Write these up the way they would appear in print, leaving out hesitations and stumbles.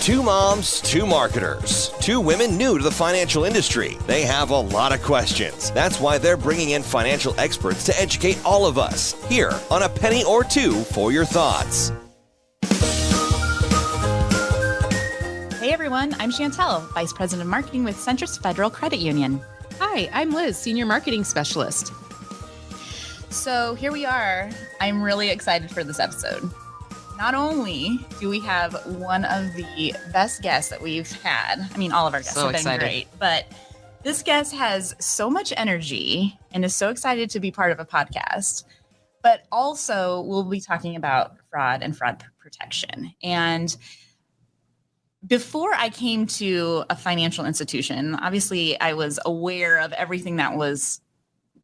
Two moms, two marketers, two women new to the financial industry. They have a lot of questions. That's why they're bringing in financial experts to educate all of us here on A Penny or Two for Your Thoughts. Hey everyone, I'm Chantel, Vice President of Marketing with Centris Federal Credit Union. Hi, I'm Liz, Senior Marketing Specialist. So here we are. I'm really excited for this episode. Not only do we have one of the best guests that we've had, I mean, all of our guests have been great, but this guest has so much energy and is so excited to be part of a podcast, but also we'll be talking about fraud and fraud protection. And before I came to a financial institution, obviously I was aware of everything that was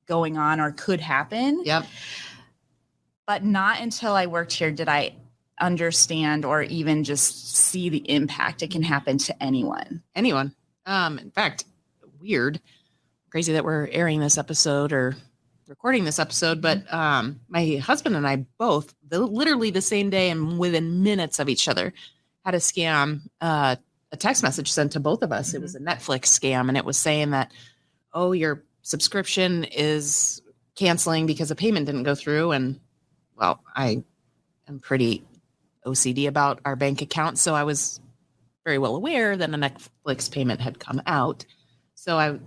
going on or could happen. Yep. But not until I worked here did I understand or even just see the impact it can happen to anyone. In fact, crazy that we're airing this episode or recording this episode, but my husband and I both, literally the same day and within minutes of each other, had a scam, a text message sent to both of us. Mm-hmm. It was a Netflix scam, and it was saying that, oh, your subscription is canceling because a payment didn't go through. And well, I am pretty OCD about our bank account, so I was very well aware that a Netflix payment had come out. So I,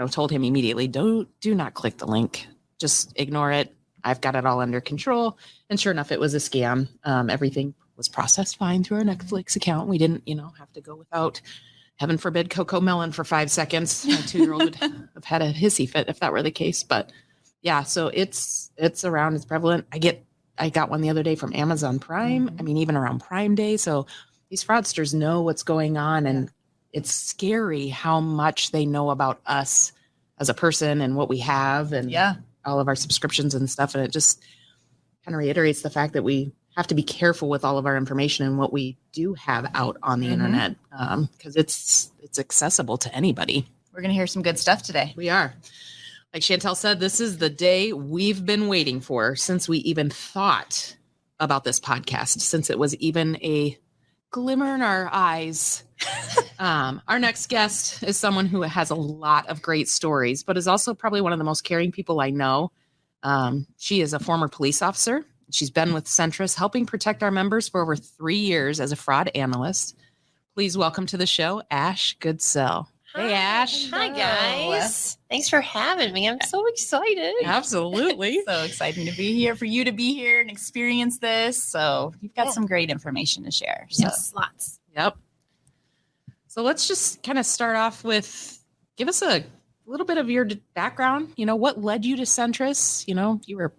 told him immediately, do not click the link. Just ignore it. I've got it all under control. And sure enough, it was a scam. Everything was processed fine through our Netflix account. We didn't, have to go without, heaven forbid, Coco Melon for 5 seconds. My 2-year-old would have had a hissy fit if that were the case. But yeah, so it's around, it's prevalent. I got one the other day from Amazon Prime. Mm-hmm. I mean, even around Prime Day. So these fraudsters know what's going on, and it's scary how much they know about us as a person and what we have and all of our subscriptions and stuff. And it just kind of reiterates the fact that we have to be careful with all of our information and what we do have out on the internet, because it's accessible to anybody. We're going to hear some good stuff today. We are. Like Chantel said, this is the day we've been waiting for since we even thought about this podcast, since it was even a glimmer in our eyes. Our next guest is someone who has a lot of great stories, but is also probably one of the most caring people I know. She is a former police officer. She's been with Centris, helping protect our members for over 3 years as a fraud analyst. Please welcome to the show, Ash Goodsell. Hey, Ash. Hi, guys. Thanks for having me. I'm so excited. Absolutely. So exciting to be here, for you to be here and experience this. So you've got some great information to share. So. Yes, lots. Yep. So let's just kind of start off with, give us a little bit of your background. What led you to Centris? You were a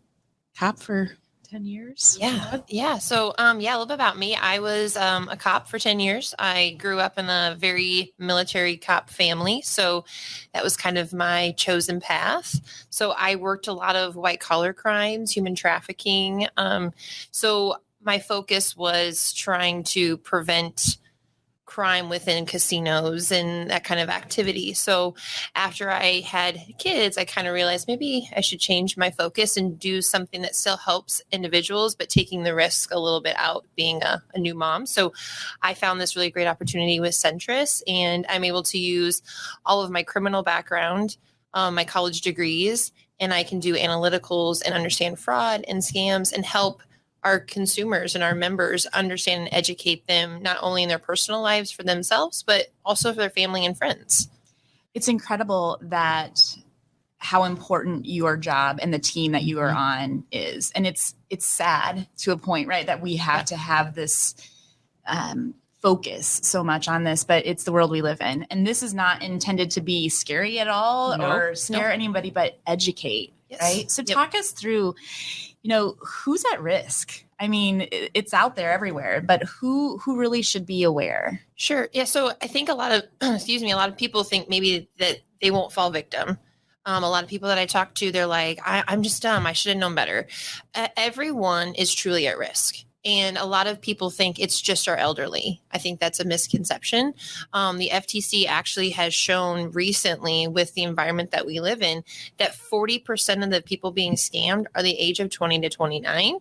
cop for 10 years. Yeah. So, a little bit about me. I was a cop for 10 years. I grew up in a very military cop family. So that was kind of my chosen path. So I worked a lot of white collar crimes, human trafficking. So my focus was trying to prevent crime within casinos and that kind of activity. So after I had kids, I kind of realized maybe I should change my focus and do something that still helps individuals, but taking the risk a little bit out, being a new mom. So I found this really great opportunity with Centris, and I'm able to use all of my criminal background, my college degrees, and I can do analyticals and understand fraud and scams and help our consumers and our members understand and educate them, not only in their personal lives for themselves, but also for their family and friends. It's incredible that how important your job and the team that you are on is. And it's sad to a point, right, that we have to have this focus so much on this, but it's the world we live in. And this is not intended to be scary at all or scare anybody, but educate, right? So talk us through, who's at risk? I mean, it's out there everywhere, but who really should be aware? Sure. Yeah. So I think a lot of people think maybe that they won't fall victim. A lot of people that I talk to, they're like, I'm just dumb. I should have known better. Everyone is truly at risk. And a lot of people think it's just our elderly. I think that's a misconception. The FTC actually has shown recently, with the environment that we live in, that 40% of the people being scammed are the age of 20 to 29. Wow.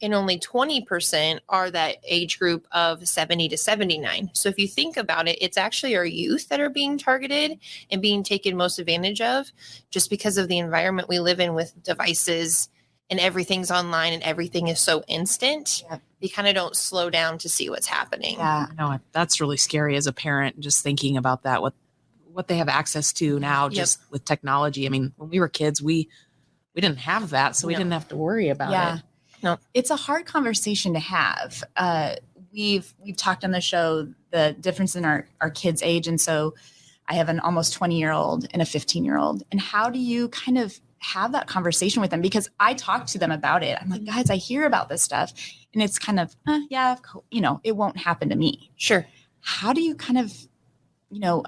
and only 20% are that age group of 70 to 79. So if you think about it, it's actually our youth that are being targeted and being taken most advantage of just because of the environment we live in with devices and everything's online and everything is so instant. Yep. You kind of don't slow down to see what's happening. Yeah. No, that's really scary as a parent, just thinking about that, what they have access to now, just with technology. I mean, when we were kids, we didn't have that, so we didn't have to worry about it. No, it's a hard conversation to have. We've talked on the show the difference in our kids' age, and so I have an almost 20-year-old and a 15-year-old. And how do you kind of have that conversation with them? Because I talk to them about it. I'm like, guys, I hear about this stuff, and it's kind of, it won't happen to me. sure. How do you kind of,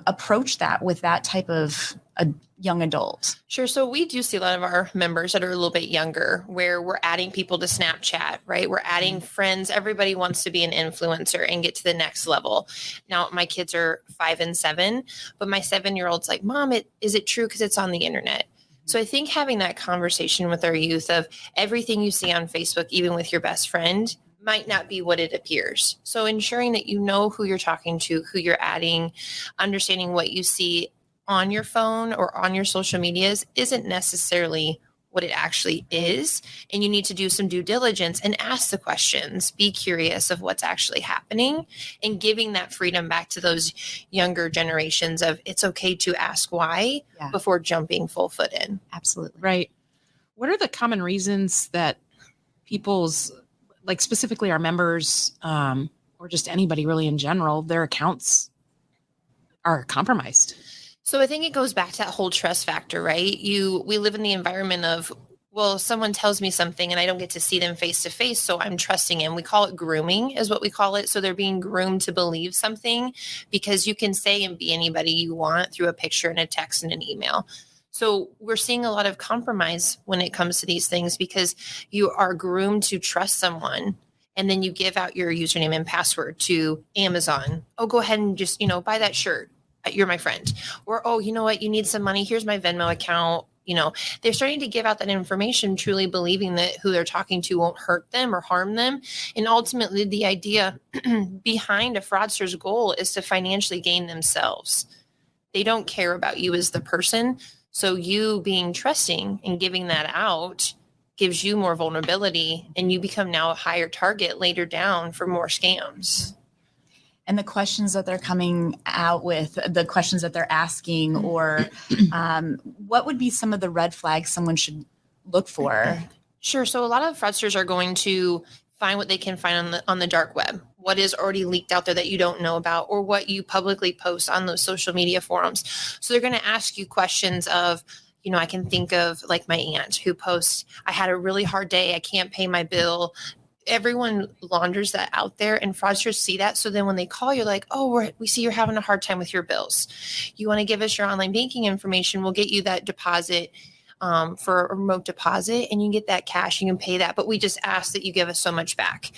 approach that with that type of a young adult? Sure. So we do see a lot of our members that are a little bit younger where we're adding people to Snapchat, right? We're adding friends. Everybody wants to be an influencer and get to the next level. Now, my kids are 5 and 7, but my 7-year-old's like, Mom, is it true? Because it's on the internet. So I think having that conversation with our youth of everything you see on Facebook, even with your best friend, might not be what it appears. So ensuring that you know who you're talking to, who you're adding, understanding what you see on your phone or on your social medias isn't necessarily what it actually is. And you need to do some due diligence and ask the questions, be curious of what's actually happening, and giving that freedom back to those younger generations of it's okay to ask why before jumping full foot in. Absolutely. Right. What are the common reasons that people's, like specifically our members, or just anybody really in general, their accounts are compromised? So I think it goes back to that whole trust factor, right? We live in the environment of, well, someone tells me something and I don't get to see them face to face, so I'm trusting him. We call it grooming is what we call it. So they're being groomed to believe something because you can say and be anybody you want through a picture and a text and an email. So we're seeing a lot of compromise when it comes to these things because you are groomed to trust someone. And then you give out your username and password to Amazon. Oh, go ahead and just, buy that shirt. You're my friend. Or, oh, you know what? You need some money. Here's my Venmo account. They're starting to give out that information, truly believing that who they're talking to won't hurt them or harm them. And ultimately, the idea behind a fraudster's goal is to financially gain themselves. They don't care about you as the person. So you being trusting and giving that out gives you more vulnerability, and you become now a higher target later down for more scams. And the questions that they're coming out with, the questions that they're asking, or what would be some of the red flags someone should look for? Sure. So a lot of fraudsters are going to find what they can find on the dark web, what is already leaked out there that you don't know about, or what you publicly post on those social media forums. So they're going to ask you questions of, I can think of like my aunt who posts, I had a really hard day. I can't pay my bill. Everyone launders that out there, and fraudsters see that. So then when they call, you're like, oh, we see you're having a hard time with your bills. You want to give us your online banking information. We'll get you that deposit for a remote deposit, and you can get that cash. You can pay that. But we just ask that you give us so much back.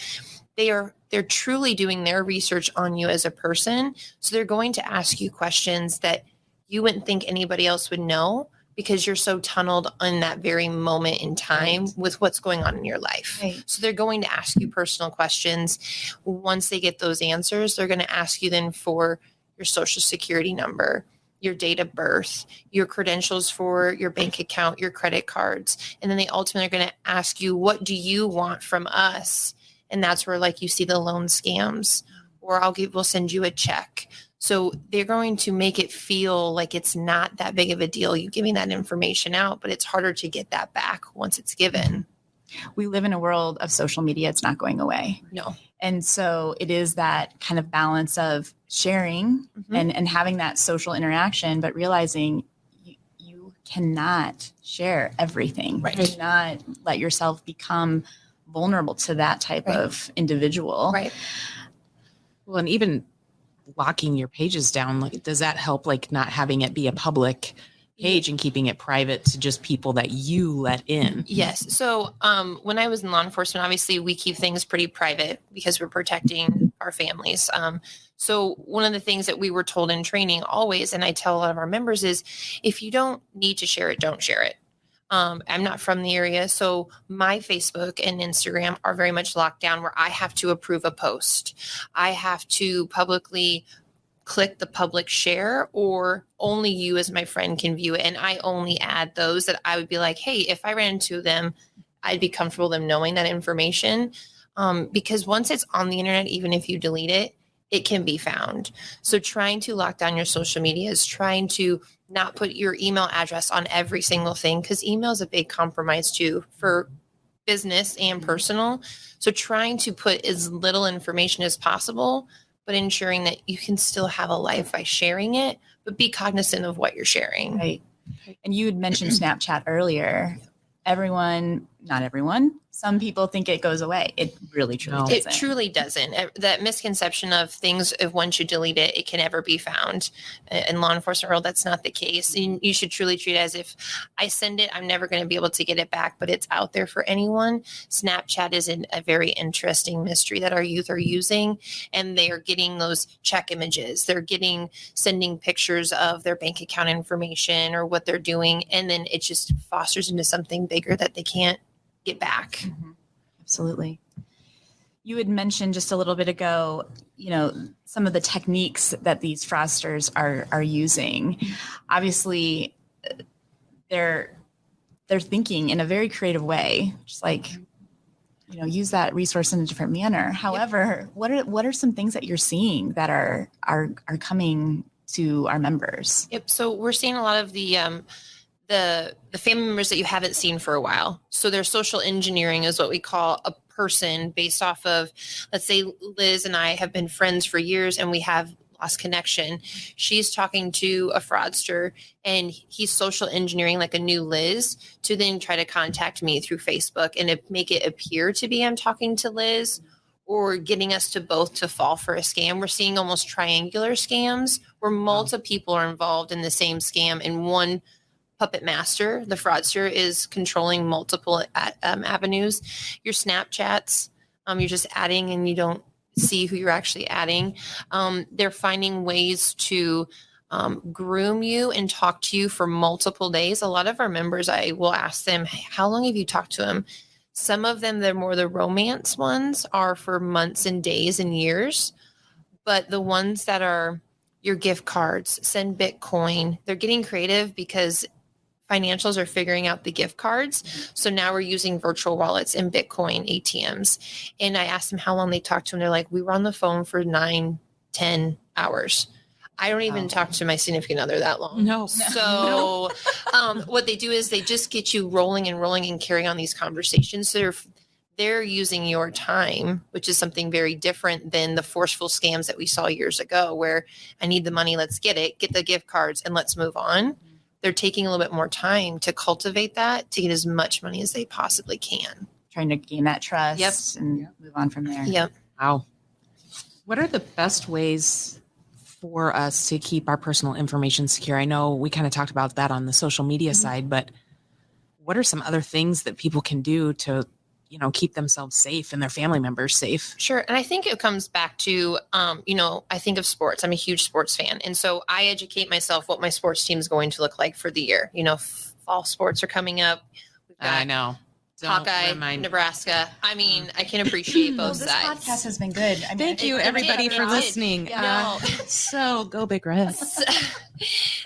They're truly doing their research on you as a person. So they're going to ask you questions that you wouldn't think anybody else would know, because you're so tunneled in that very moment in time with what's going on in your life. Right. So they're going to ask you personal questions. Once they get those answers, they're going to ask you then for your social security number, your date of birth, your credentials for your bank account, your credit cards. And then they ultimately are going to ask you, what do you want from us? And that's where like you see the loan scams, or we'll send you a check. So they're going to make it feel like it's not that big of a deal, you giving that information out, but it's harder to get that back once it's given. We live in a world of social media. It's not going away. No. And so it is that kind of balance of sharing and having that social interaction, but realizing you cannot share everything. Right. You cannot let yourself become vulnerable to that type of individual. Right. Well, and even locking your pages down, like, does that help, like not having it be a public page and keeping it private to just people that you let in? Yes. So when I was in law enforcement, obviously we keep things pretty private because we're protecting our families. So one of the things that we were told in training always, and I tell a lot of our members, is if you don't need to share it, don't share it. I'm not from the area, so my Facebook and Instagram are very much locked down where I have to approve a post. I have to publicly click the public share, or only you as my friend can view it. And I only add those that I would be like, hey, if I ran into them, I'd be comfortable them knowing that information. Because once it's on the internet, even if you delete it, it can be found. So trying to lock down your social media is trying to not put your email address on every single thing, because email is a big compromise too for business and personal. So trying to put as little information as possible, but ensuring that you can still have a life by sharing it, but be cognizant of what you're sharing. Right. And you had mentioned Snapchat earlier. Not everyone, some people think it goes away. It really truly doesn't. It truly doesn't. That misconception of things, if once you delete it, it can never be found. In law enforcement world, that's not the case. You should truly treat it as if I send it, I'm never going to be able to get it back, but it's out there for anyone. Snapchat is a very interesting mystery that our youth are using, and they are getting those check images. They're sending pictures of their bank account information or what they're doing, and then it just fosters into something bigger that they can't get back. Mm-hmm. Absolutely. You had mentioned just a little bit ago, some of the techniques that these fraudsters are using. Obviously, they're thinking in a very creative way, just like, use that resource in a different manner. However, what are some things that you're seeing that are coming to our members? Yep. So we're seeing a lot of the family members that you haven't seen for a while. So their social engineering is what we call a person based off of, let's say Liz and I have been friends for years and we have lost connection. She's talking to a fraudster and he's social engineering like a new Liz to then try to contact me through Facebook and make it appear to be I'm talking to Liz, or getting us to both to fall for a scam. We're seeing almost triangular scams where multiple people are involved in the same scam, and one puppet master, the fraudster, is controlling multiple avenues. Your Snapchats, you're just adding and you don't see who you're actually adding. They're finding ways to groom you and talk to you for multiple days. A lot of our members, I will ask them, how long have you talked to him? Some of them, they're more the romance ones, are for months and days and years. But the ones that are your gift cards, send Bitcoin, they're getting creative because financials are figuring out the gift cards. So now we're using virtual wallets and Bitcoin ATMs. And I asked them how long they talked to him. They're like, we were on the phone for 9-10 hours. I don't even talk to my significant other that long. No. So what they do is they just get you rolling and carrying on these conversations. So they're using your time, which is something very different than the forceful scams that we saw years ago, where I need the money, let's get it, get the gift cards, and let's move on. They're taking a little bit more time to cultivate that, to get as much money as they possibly can. Trying to gain that trust and move on from there. Yep. Wow. What are the best ways for us to keep our personal information secure? I know we kind of talked about that on the social media side, but what are some other things that people can do to, keep themselves safe and their family members safe? Sure. And I think it comes back to, I think of sports. I'm a huge sports fan. And so I educate myself what my sports team is going to look like for the year. Fall sports are coming up. We've got I know. Hawkeye, Nebraska. I mean, I can appreciate both this sides. podcast has been good. Thank you, everybody, for listening. So go Big Reds.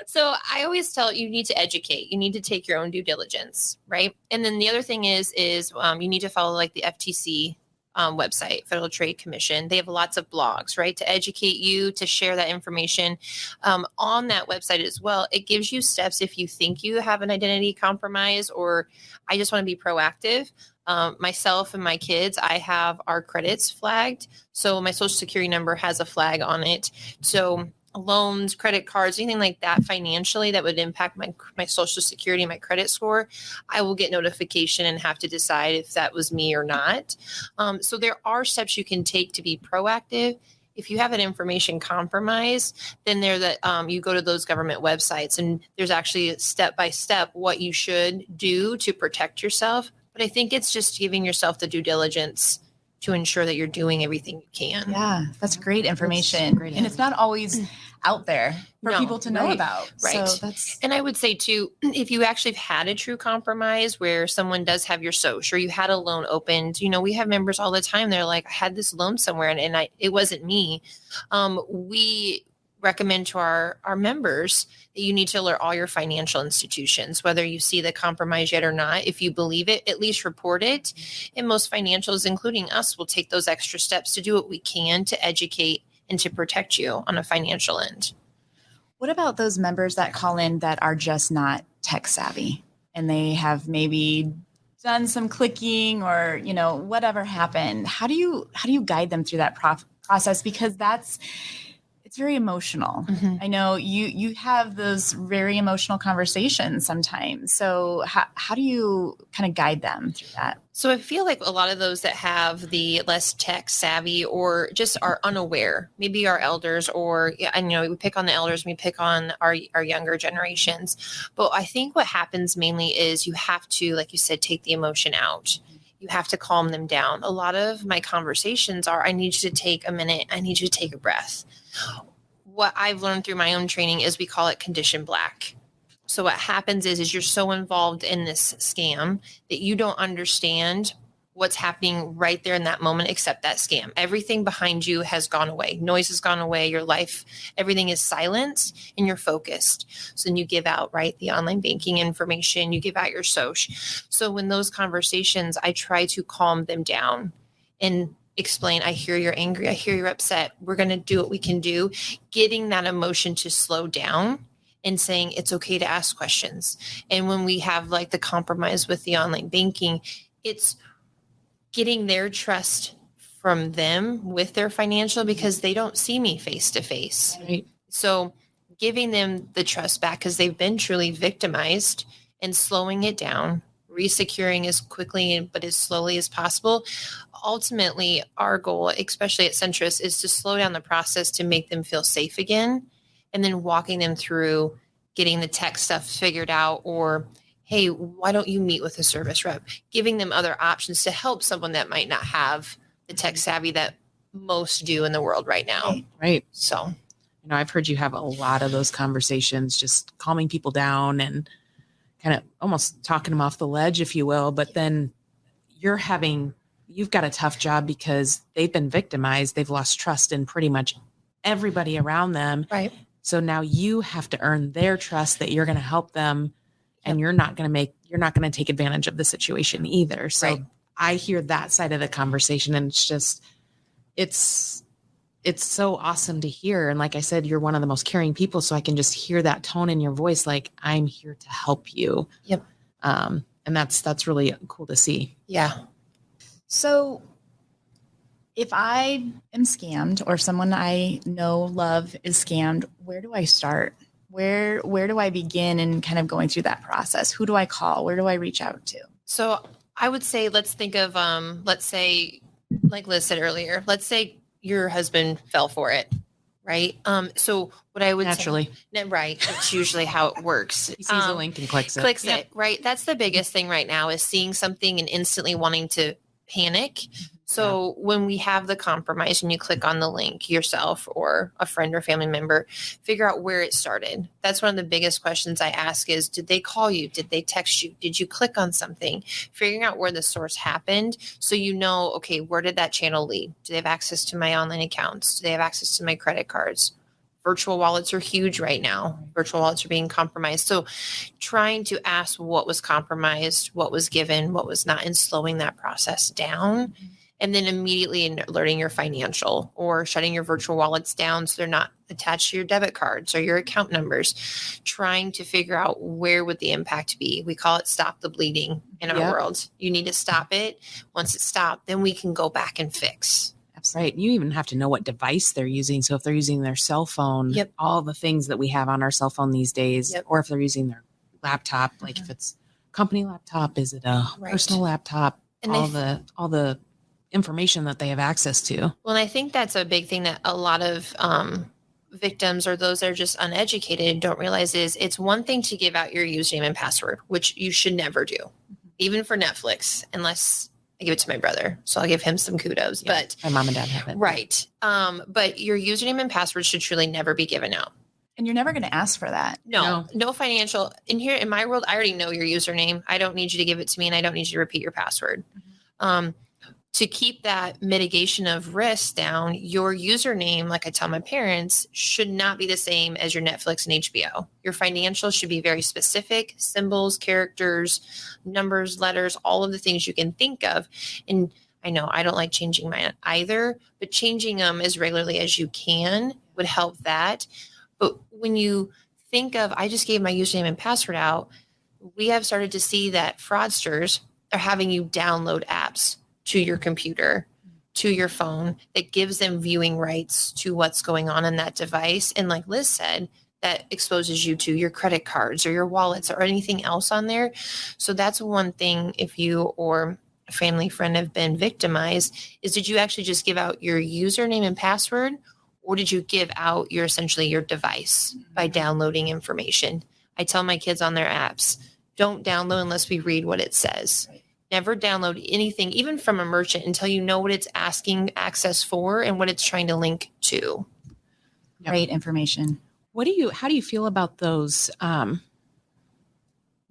So I always tell you need to educate. You need to take your own due diligence, right? And then the other thing is you need to follow like the FTC website, Federal Trade Commission. They have lots of blogs, right, to educate you, to share that information on that website as well. It gives you steps if you think you have an identity compromise, or I just want to be proactive. Myself and my kids, I have our credits flagged. So my social security number has a flag on it. So loans, credit cards, anything like that financially that would impact my social security, my credit score, I will get notification and have to decide if that was me or not. So there are steps you can take to be proactive. If you have an information compromise, then you go to those government websites and there's actually step by step what you should do to protect yourself. But I think it's just giving yourself the due diligence to ensure that you're doing everything you can. Yeah, that's great information. And it's not always out there for people to know about. Right. So and I would say too, if you actually have had a true compromise where someone does have your social, or you had a loan opened, we have members all the time. They're like, I had this loan somewhere and it wasn't me. We recommend to our members that you need to alert all your financial institutions, whether you see the compromise yet or not. If you believe it, at least report it. And most financials, including us, will take those extra steps to do what we can to educate and to protect you on a financial end. what about those members that call in that are just not tech savvy and they have maybe done some clicking or, whatever happened? How do you guide them through that process? Because it's very emotional. Mm-hmm. I know you have those very emotional conversations sometimes. So how do you kind of guide them through that? So I feel like a lot of those that have the less tech savvy or just are unaware, maybe our elders or, we pick on the elders, we pick on our younger generations. But I think what happens mainly is you have to, like you said, take the emotion out. You have to calm them down. A lot of my conversations are, I need you to take a minute. I need you to take a breath. What I've learned through my own training is we call it condition black. So what happens is you're so involved in this scam that you don't understand what's happening right there in that moment, except that scam. Everything behind you has gone away. Noise has gone away. Your life, everything is silenced and you're focused. So then you give out, right, the online banking information, you give out your social. So in those conversations, I try to calm them down and explain, I hear you're angry. I hear you're upset. We're going to do what we can do. Getting that emotion to slow down and saying it's okay to ask questions. And when we have like the compromise with the online banking, it's getting their trust from them with their financial because they don't see me face to face. Right. So giving them the trust back because they've been truly victimized and slowing it down, resecuring as quickly but as slowly as possible. Ultimately, our goal, especially at Centris, is to slow down the process to make them feel safe again, and then walking them through getting the tech stuff figured out, or, hey, why don't you meet with a service rep? Giving them other options to help someone that might not have the tech savvy that most do in the world right now. Right. So, I've heard you have a lot of those conversations, just calming people down and kind of almost talking them off the ledge, if you will. But then you've got a tough job because they've been victimized. They've lost trust in pretty much everybody around them. Right. So now you have to earn their trust that you're going to help them, and you're not going to take advantage of the situation either. So right. I hear that side of the conversation, and it's so awesome to hear. And like I said, you're one of the most caring people. So I can just hear that tone in your voice. Like, I'm here to help you. Yep. And that's really cool to see. Yeah. So if I am scammed or someone I know, love is scammed, where do I start? Where do I begin in kind of going through that process? Who do I call? Where do I reach out to? So I would say, let's think of, let's say, like Liz said earlier, let's say your husband fell for it, right? So what I would naturally, say, right? That's usually how it works. He sees a link and clicks it, right? That's the biggest thing right now is seeing something and instantly wanting to panic. So when we have the compromise and you click on the link yourself or a friend or family member, figure out where it started. That's one of the biggest questions I ask is, did they call you? Did they text you? Did you click on something? Figuring out where the source happened. So you know, okay, where did that channel lead? Do they have access to my online accounts? Do they have access to my credit cards? Virtual wallets are huge right now. Virtual wallets are being compromised. So trying to ask what was compromised, what was given, what was not, and slowing that process down. And then immediately alerting your financial or shutting your virtual wallets down so they're not attached to your debit cards or your account numbers. Trying to figure out where would the impact be. We call it stop the bleeding in our world. You need to stop it. Once it's stopped, then we can go back and fix. Right. You even have to know what device they're using. So if they're using their cell phone, all the things that we have on our cell phone these days, or if they're using their laptop, like if it's company laptop, is it a personal laptop, and all the information that they have access to. Well, and I think that's a big thing that a lot of victims or those that are just uneducated don't realize is it's one thing to give out your username and password, which you should never do, even for Netflix, unless I give it to my brother. So I'll give him some kudos, but my mom and dad have it. Right. But your username and password should truly never be given out. And you're never going to ask for that. No financial. In here, in my world, I already know your username. I don't need you to give it to me, and I don't need you to repeat your password. To keep that mitigation of risk down, your username, like I tell my parents, should not be the same as your Netflix and HBO. Your financials should be very specific, symbols, characters, numbers, letters, all of the things you can think of. And I know I don't like changing mine either, but changing them as regularly as you can would help that. But when you think of, I just gave my username and password out, we have started to see that fraudsters are having you download apps to your computer, to your phone, that gives them viewing rights to what's going on in that device. And like Liz said, that exposes you to your credit cards or your wallets or anything else on there. So that's one thing, if you or a family friend have been victimized, is did you actually just give out your username and password, or did you give out your essentially your device by downloading information? I tell my kids on their apps, don't download unless we read what it says. Never download anything, even from a merchant, until you know what it's asking access for and what it's trying to link to. Great information. How do you feel about those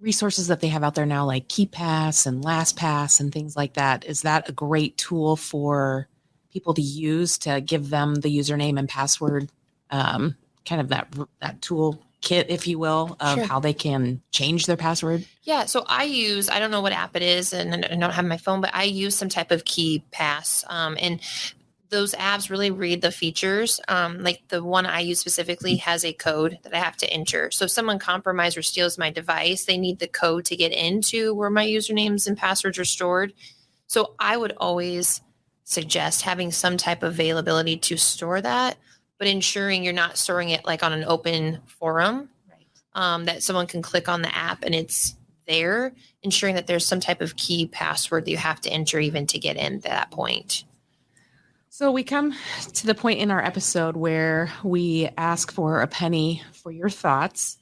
resources that they have out there now, like KeyPass and LastPass and things like that? Is that a great tool for people to use to give them the username and password, kind of that tool kit, if you will, of how they can change their password? Yeah. So I don't know what app it is, and I don't have my phone, but I use some type of KeyPass. And those apps really read the features. Like the one I use specifically has a code that I have to enter. So if someone compromises or steals my device, they need the code to get into where my usernames and passwords are stored. So I would always suggest having some type of availability to store that, but ensuring you're not storing it like on an open forum, that someone can click on the app and it's there, ensuring that there's some type of key password that you have to enter even to get in to that point. So we come to the point in our episode where we ask for a penny for your thoughts.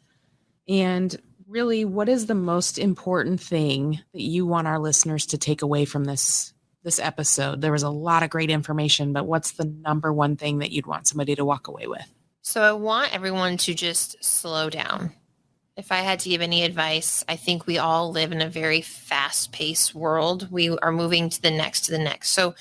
And really, what is the most important thing that you want our listeners to take away from this episode? There was a lot of great information, but what's the number one thing that you'd want somebody to walk away with? So I want everyone to just slow down. If I had to give any advice, I think we all live in a very fast-paced world. We are moving to the next. So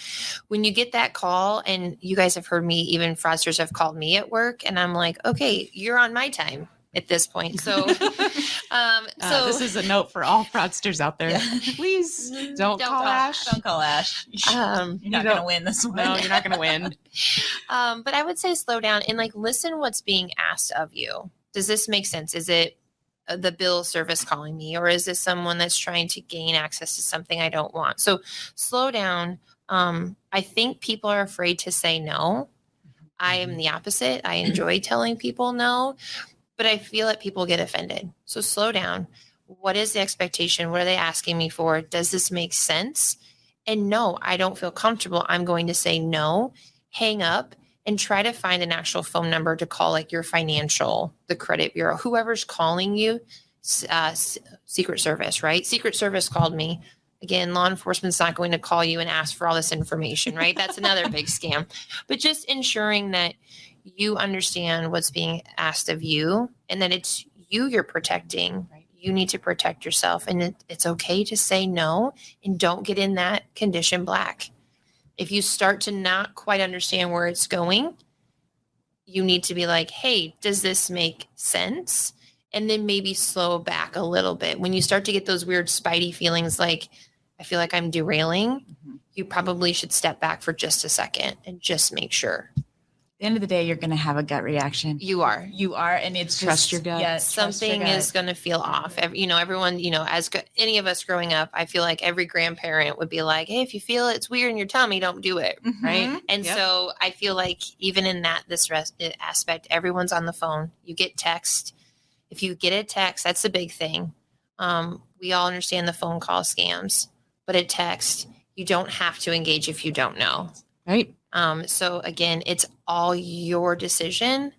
when you get that call, and you guys have heard me, even fraudsters have called me at work, and I'm like, okay, you're on my time at this point. So, this is a note for all fraudsters out there. Yeah. Please don't call Ash. Don't call Ash. You're not going to win this one. No, you're not going to win. But I would say slow down and listen what's being asked of you. Does this make sense? Is it the bill service calling me, or is this someone that's trying to gain access to something I don't want? So slow down. I think people are afraid to say no. I am the opposite. I enjoy telling people no, but I feel that people get offended. So slow down. What is the expectation? What are they asking me for? Does this make sense? And no, I don't feel comfortable. I'm going to say no, hang up, and try to find an actual phone number to call, like your financial, the credit bureau, whoever's calling you, Secret Service, right? Secret Service called me. Again, law enforcement's not going to call you and ask for all this information, right? That's another big scam. But just ensuring that you understand what's being asked of you and that it's you're protecting. Right? You need to protect yourself, and it's okay to say no, and don't get in that condition black. If you start to not quite understand where it's going, you need to be like, hey, does this make sense? And then maybe slow back a little bit. When you start to get those weird spidey feelings like, I feel like I'm derailing, you probably should step back for just a second and just make sure. At the end of the day, you're going to have a gut reaction. You are. And it's trust your gut. Yeah, something is going to feel off. Everyone, as any of us growing up, I feel like every grandparent would be like, hey, if you feel it's weird in your tummy, don't do it. Right. And so I feel like even in this aspect, everyone's on the phone. You get text. If you get a text, that's the big thing. We all understand the phone call scams, but a text, you don't have to engage if you don't know. Right. So again, it's all your decision.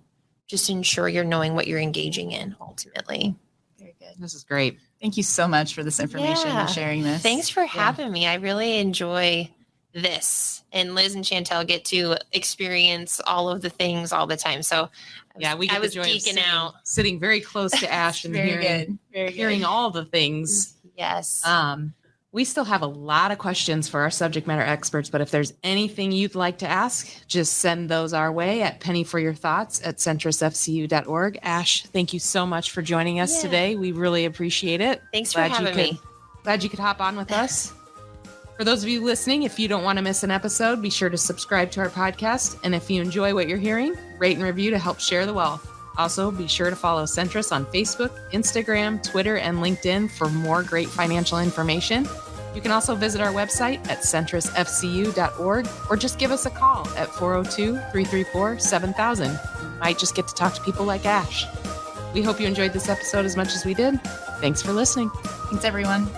Just ensure you're knowing what you're engaging in ultimately. Very good. This is great. Thank you so much for this information and sharing this. Thanks for having me. I really enjoy this. And Liz and Chantel get to experience all of the things all the time. So I was geeking out. Sitting very close to Ash and hearing all the things. Yes. We still have a lot of questions for our subject matter experts, but if there's anything you'd like to ask, just send those our way at pennyforyourthoughts@centrisfcu.org. Ash, thank you so much for joining us today. We really appreciate it. Thanks for having me. Glad you could hop on with us. For those of you listening, if you don't want to miss an episode, be sure to subscribe to our podcast. And if you enjoy what you're hearing, rate and review to help share the wealth. Also, be sure to follow Centris on Facebook, Instagram, Twitter, and LinkedIn for more great financial information. You can also visit our website at centrisfcu.org or just give us a call at 402-334-7000. You might just get to talk to people like Ash. We hope you enjoyed this episode as much as we did. Thanks for listening. Thanks, everyone.